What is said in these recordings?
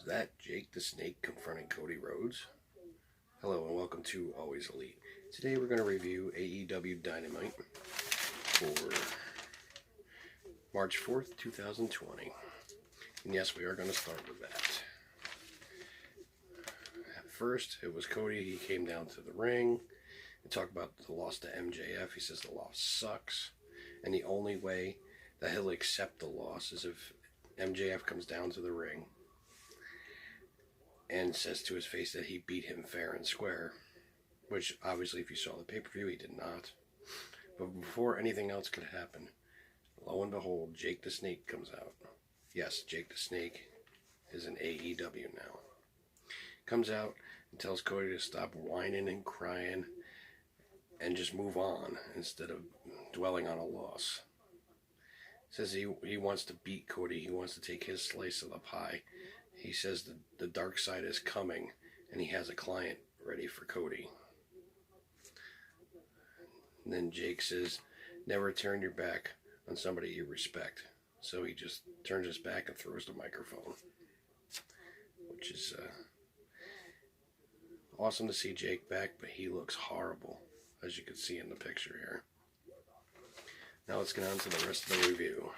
Was that Jake the Snake confronting Cody Rhodes? Hello and welcome to Always Elite. Today we're going to review Aew Dynamite for March 4th, 2020. And yes, we are going to start with that. At first, it was Cody. He came down to the ring and talked about the loss to MJF. He says the loss sucks. And the only way that he'll accept the loss is if MJF comes down to the ring and says to his face that he beat him fair and square, which obviously if you saw the pay-per-view he did not. But before anything else could happen, lo and behold, Jake the Snake comes out. Yes, Jake the Snake is in AEW now. Comes out and tells Cody to stop whining and crying and just move on instead of dwelling on a loss. Says he wants to beat Cody. He wants to take his slice of the pie. He says the dark side is coming, and he has a client ready for Cody. And then Jake says, never turn your back on somebody you respect. So he just turns his back and throws the microphone. Which is awesome to see Jake back, but he looks horrible, as you can see in the picture here. Now let's get on to the rest of the review.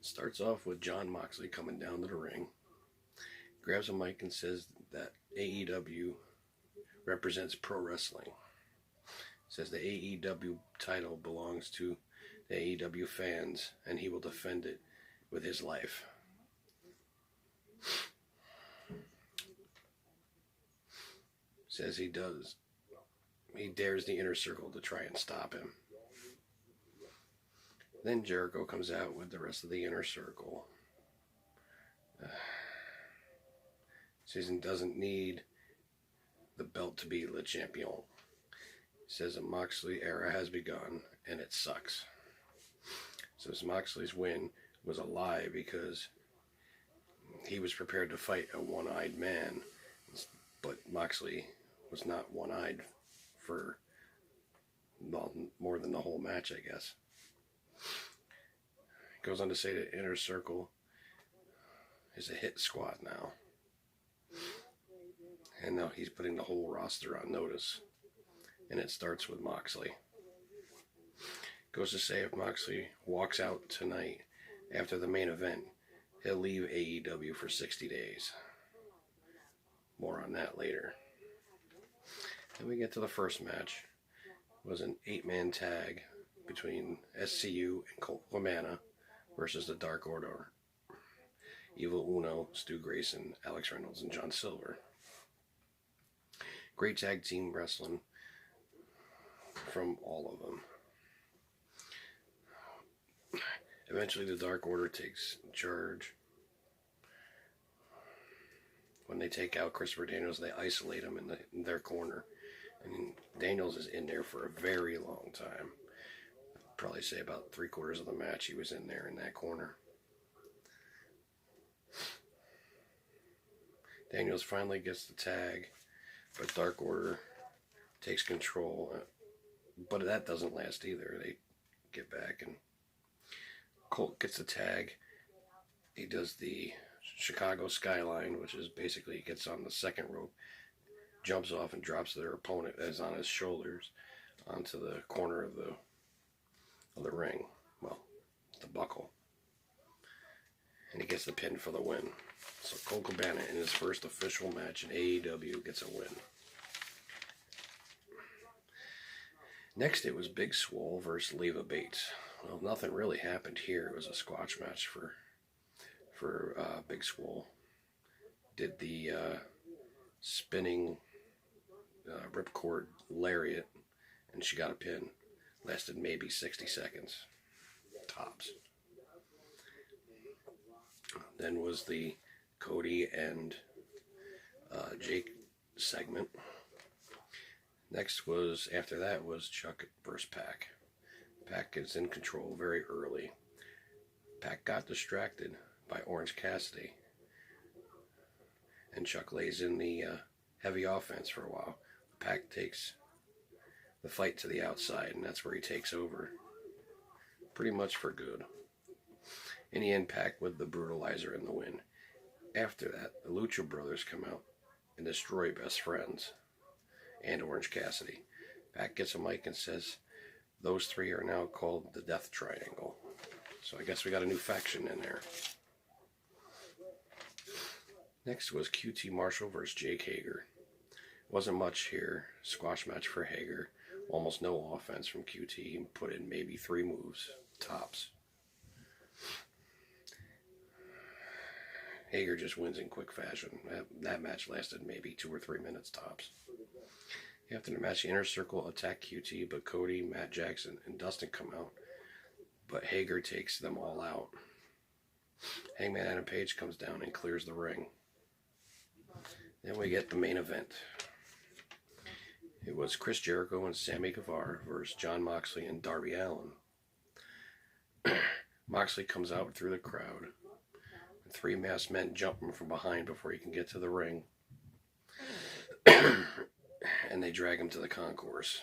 Starts off with Jon Moxley coming down to the ring, grabs a mic and says that AEW represents pro wrestling. Says the AEW title belongs to the AEW fans and he will defend it with his life. Says he dares the Inner Circle to try and stop him. Then Jericho comes out with the rest of the Inner Circle. Says he doesn't need the belt to be Le Champion. Says the Moxley era has begun and it sucks. Says Moxley's win was a lie because he was prepared to fight a one-eyed man, but Moxley was not one-eyed for more than the whole match, I guess. Goes on to say that Inner Circle is a hit squad now. And now he's putting the whole roster on notice. And it starts with Moxley. Goes to say if Moxley walks out tonight after the main event, he'll leave AEW for 60 days. More on that later. Then we get to the first match. It was an 8-man tag between SCU and Colt Cabana versus the Dark Order. Evil Uno, Stu Grayson, Alex Reynolds, and John Silver. Great tag team wrestling from all of them. Eventually the Dark Order takes charge. When they take out Christopher Daniels, they isolate him in their corner. And Daniels is in there for a very long time. Probably say about 3/4 of the match he was in there in that corner. Daniels finally gets the tag, but Dark Order takes control. But that doesn't last either. They get back and Colt gets the tag. He does the Chicago Skyline, which is basically he gets on the second rope, jumps off and drops their opponent as on his shoulders onto the corner of the ring, well, the buckle, and he gets the pin for the win. So Colt Cabana in his first official match in AEW gets a win. Next it was Big Swole versus Leva Bates. Well, nothing really happened here. It was a squash match for Big Swole. Did the spinning ripcord lariat and she got a pin. Lasted maybe 60 seconds, tops. Then was the Cody and Jake segment. Next was, after that, was Chuck versus Pac. Pac is in control very early. Pac got distracted by Orange Cassidy. And Chuck lays in the heavy offense for a while. Pac takes the fight to the outside, and that's where he takes over pretty much for good. In the end, Pac with the brutalizer in the win. After that, the Lucha Brothers come out and destroy Best Friends and Orange Cassidy. Pac gets a mic and says those three are now called the Death Triangle. So I guess we got a new faction in there. Next was QT Marshall versus Jake Hager. Wasn't much here. Squash match for Hager. Almost no offense from QT. He put in maybe 3 moves, tops. Hager just wins in quick fashion. That match lasted maybe 2 or 3 minutes tops. After the match, the Inner Circle attack QT, but Cody, Matt Jackson, and Dustin come out. But Hager takes them all out. Hangman Adam Page comes down and clears the ring. Then we get the main event. It was Chris Jericho and Sammy Guevara versus Jon Moxley and Darby Allin. Moxley comes out through the crowd. 3 masked men jump him from behind before he can get to the ring. And they drag him to the concourse.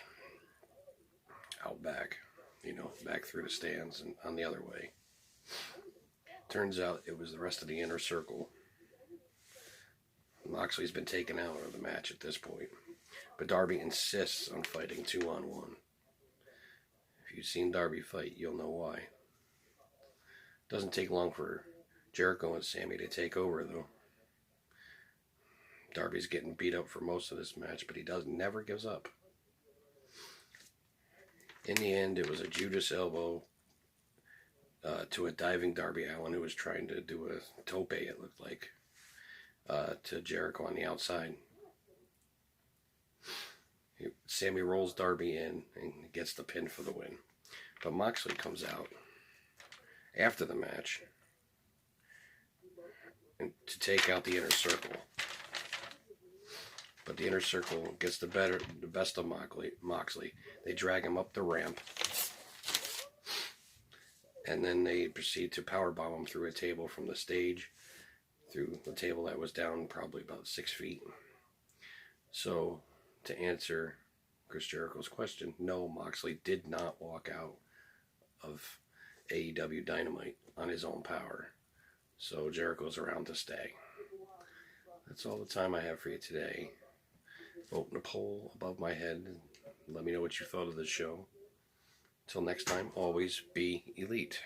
Out back. Back through the stands and on the other way. Turns out it was the rest of the Inner Circle. Moxley's been taken out of the match at this point. But Darby insists on fighting 2-on-1. If you've seen Darby fight, you'll know why. Doesn't take long for Jericho and Sammy to take over, though. Darby's getting beat up for most of this match, but he never gives up. In the end, it was a Judas elbow to a diving Darby Allin, who was trying to do a tope, it looked like, to Jericho on the outside. Sammy rolls Darby in and gets the pin for the win. But Moxley comes out after the match to take out the Inner Circle. But the Inner Circle gets the best of Moxley. They drag him up the ramp. And then they proceed to powerbomb him through a table from the stage. Through the table that was down probably about 6 feet. So, to answer Chris Jericho's question, no, Moxley did not walk out of AEW Dynamite on his own power. So Jericho's around to stay. That's all the time I have for you today. Vote in a poll above my head and let me know what you thought of the show. Until next time, always be elite.